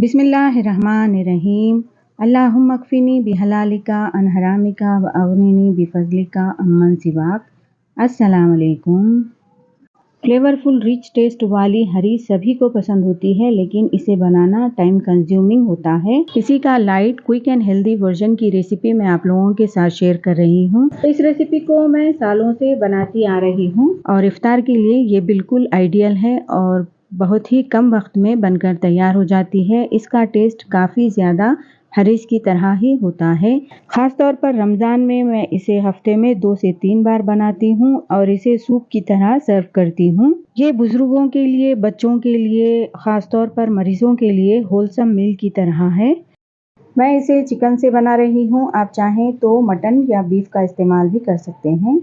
बिस्मिल्लाहिर्रहमानिर्रहीम। अल्लाहुम्मा अक्फिनी बिहलालिका अन हरामिका व अगनिनी बिफज़लिका अम्मन सिवाक। अस्सलाम वालेकुम। फ्लेवरफुल रिच टेस्ट वाली हरी सभी को पसंद होती है, लेकिन इसे बनाना टाइम कंज्यूमिंग होता है। इसी का light quick and healthy version की रेसिपी मैं आप लोगों के साथ शेयर कर रही हूँ। इस रेसिपी को मैं सालों से बनाती आ रही हूँ और इफ्तार के लिए ये बिल्कुल आइडियल है और बहुत ही कम वक्त में बनकर तैयार हो जाती है। इसका टेस्ट काफ़ी ज़्यादा हरीस की तरह ही होता है। ख़ास तौर पर रमज़ान में मैं इसे हफ्ते में 2 से 3 बार बनाती हूँ और इसे सूप की तरह सर्व करती हूँ। ये बुजुर्गों के लिए, बच्चों के लिए, ख़ास तौर पर मरीज़ों के लिए होलसम मील की तरह है। मैं इसे चिकन से बना रही हूँ। आप चाहें तो मटन या बीफ का इस्तेमाल भी कर सकते हैं।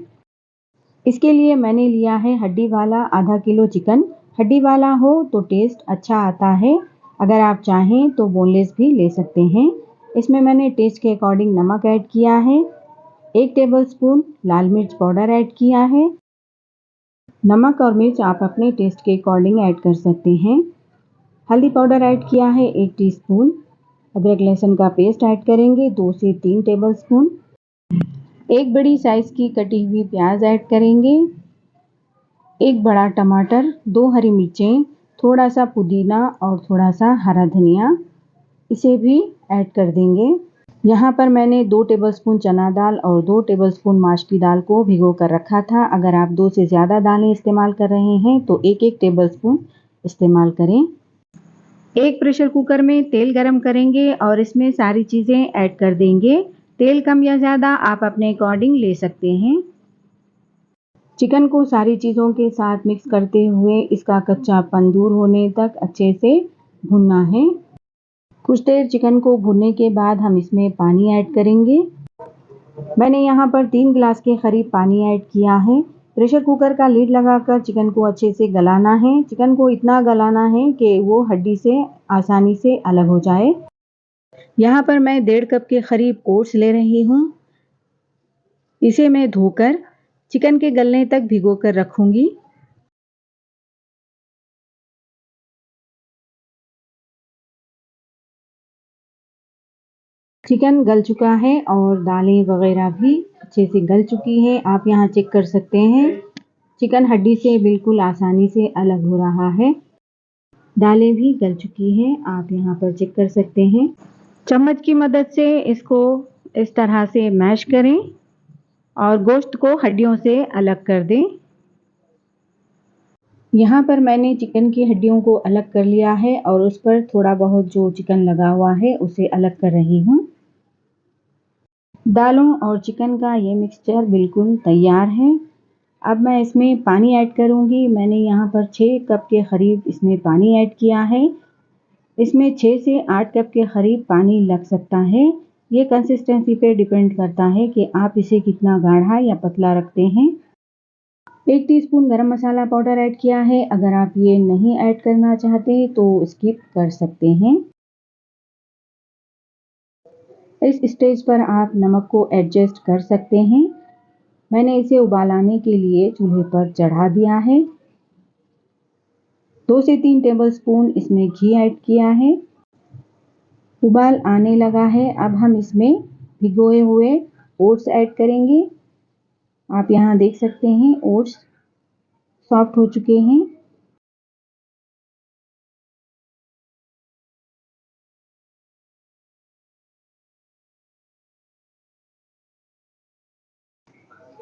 इसके लिए मैंने लिया है हड्डी वाला आधा किलो चिकन। हड्डी वाला हो तो टेस्ट अच्छा आता है, अगर आप चाहें तो बोनलेस भी ले सकते हैं। इसमें मैंने टेस्ट के अकॉर्डिंग नमक ऐड किया है। 1 टेबलस्पून लाल मिर्च पाउडर ऐड किया है। नमक और मिर्च आप अपने टेस्ट के अकॉर्डिंग ऐड कर सकते हैं। हल्दी पाउडर ऐड किया है 1 टीस्पून। अदरक लहसुन का पेस्ट ऐड करेंगे 2 से 3 टेबलस्पून। 1 बड़ी साइज़ की कटी हुई प्याज ऐड करेंगे। 1 बड़ा टमाटर, 2 हरी मिर्चें, थोड़ा सा पुदीना और थोड़ा सा हरा धनिया, इसे भी ऐड कर देंगे। यहाँ पर मैंने 2 टेबलस्पून चना दाल और 2 टेबलस्पून माश की दाल को भिगो कर रखा था। अगर आप 2 से ज़्यादा दालें इस्तेमाल कर रहे हैं तो 1-1 टेबलस्पून इस्तेमाल करें। एक प्रेशर कुकर में तेल गरम करेंगे और इसमें सारी चीज़ें ऐड कर देंगे। तेल कम या ज़्यादा आप अपने अकॉर्डिंग ले सकते हैं। चिकन को सारी चीज़ों के साथ मिक्स करते हुए इसका कच्चापन दूर होने तक अच्छे से भूनना है। कुछ देर चिकन को भूनने के बाद हम इसमें पानी ऐड करेंगे। मैंने यहाँ पर 3 गिलास के करीब पानी ऐड किया है। प्रेशर कुकर का लीड लगाकर चिकन को अच्छे से गलाना है। चिकन को इतना गलाना है कि वो हड्डी से आसानी से अलग हो जाए। यहाँ पर मैं 1.5 कप के करीब ओट्स ले रही हूँ। इसे मैं धोकर चिकन के गलने तक भिगो कर रखूँगी। चिकन गल चुका है और दालें वगैरह भी अच्छे से गल चुकी हैं। आप यहाँ चेक कर सकते हैं। चिकन हड्डी से बिल्कुल आसानी से अलग हो रहा है। दालें भी गल चुकी हैं, आप यहाँ पर चेक कर सकते हैं। चम्मच की मदद से इसको इस तरह से मैश करें और गोश्त को हड्डियों से अलग कर दें। यहाँ पर मैंने चिकन की हड्डियों को अलग कर लिया है और उस पर थोड़ा बहुत जो चिकन लगा हुआ है उसे अलग कर रही हूँ। दालों और चिकन का ये मिक्सचर बिल्कुल तैयार है। अब मैं इसमें पानी ऐड करूँगी। मैंने यहाँ पर 6 कप के करीब इसमें पानी ऐड किया है। इसमें 6 से 8 कप के करीब पानी लग सकता है। ये कंसिस्टेंसी पे डिपेंड करता है कि आप इसे कितना गाढ़ा या पतला रखते हैं। 1 टीस्पून गरम मसाला पाउडर ऐड किया है। अगर आप ये नहीं ऐड करना चाहते तो स्किप कर सकते हैं। इस स्टेज पर आप नमक को एडजस्ट कर सकते हैं। मैंने इसे उबाल आने के लिए चूल्हे पर चढ़ा दिया है। 2 से 3 टेबलस्पून इसमें घी ऐड किया है। उबाल आने लगा है। अब हम इसमें भिगोए हुए ओट्स ऐड करेंगे। आप यहाँ देख सकते हैं ओट्स सॉफ्ट हो चुके हैं।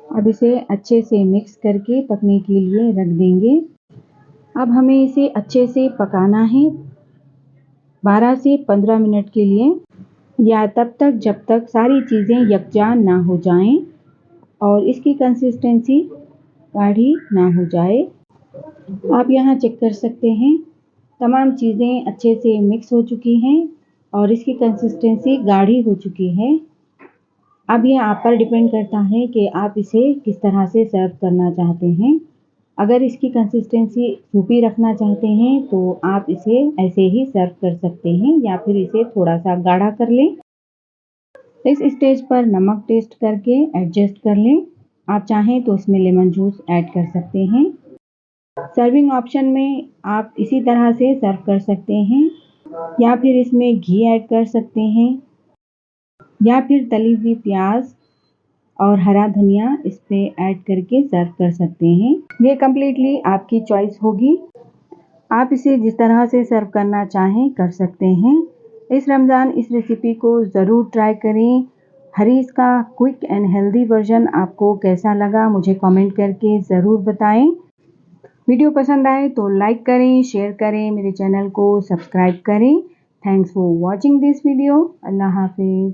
अब इसे अच्छे से मिक्स करके पकने के लिए रख देंगे। अब हमें इसे अच्छे से पकाना है 12 से 15 मिनट के लिए, या तब तक जब तक सारी चीज़ें यकजान ना हो जाएं और इसकी कंसिस्टेंसी गाढ़ी ना हो जाए। आप यहाँ चेक कर सकते हैं तमाम चीज़ें अच्छे से मिक्स हो चुकी हैं और इसकी कंसिस्टेंसी गाढ़ी हो चुकी है। अब ये आप पर डिपेंड करता है कि आप इसे किस तरह से सर्व करना चाहते हैं। अगर इसकी कंसिस्टेंसी सूपी रखना चाहते हैं तो आप इसे ऐसे ही सर्व कर सकते हैं या फिर इसे थोड़ा सा गाढ़ा कर लें। इस स्टेज पर नमक टेस्ट करके एडजस्ट कर लें। आप चाहें तो इसमें लेमन जूस ऐड कर सकते हैं। सर्विंग ऑप्शन में आप इसी तरह से सर्व कर सकते हैं। या फिर इसमें घी ऐड कर सकते हैं या फिर तली हुई प्याज और हरा धनिया इस पे ऐड करके सर्व कर सकते हैं। ये कम्प्लीटली आपकी चॉइस होगी। आप इसे जिस तरह से सर्व करना चाहें कर सकते हैं। इस रमज़ान इस रेसिपी को ज़रूर ट्राई करें। हरीस का क्विक एंड हेल्दी वर्जन आपको कैसा लगा मुझे कमेंट करके ज़रूर बताएं। वीडियो पसंद आए तो लाइक करें, शेयर करें, मेरे चैनल को सब्सक्राइब करें। Thanks for watching this video. अल्लाह हाफिज़।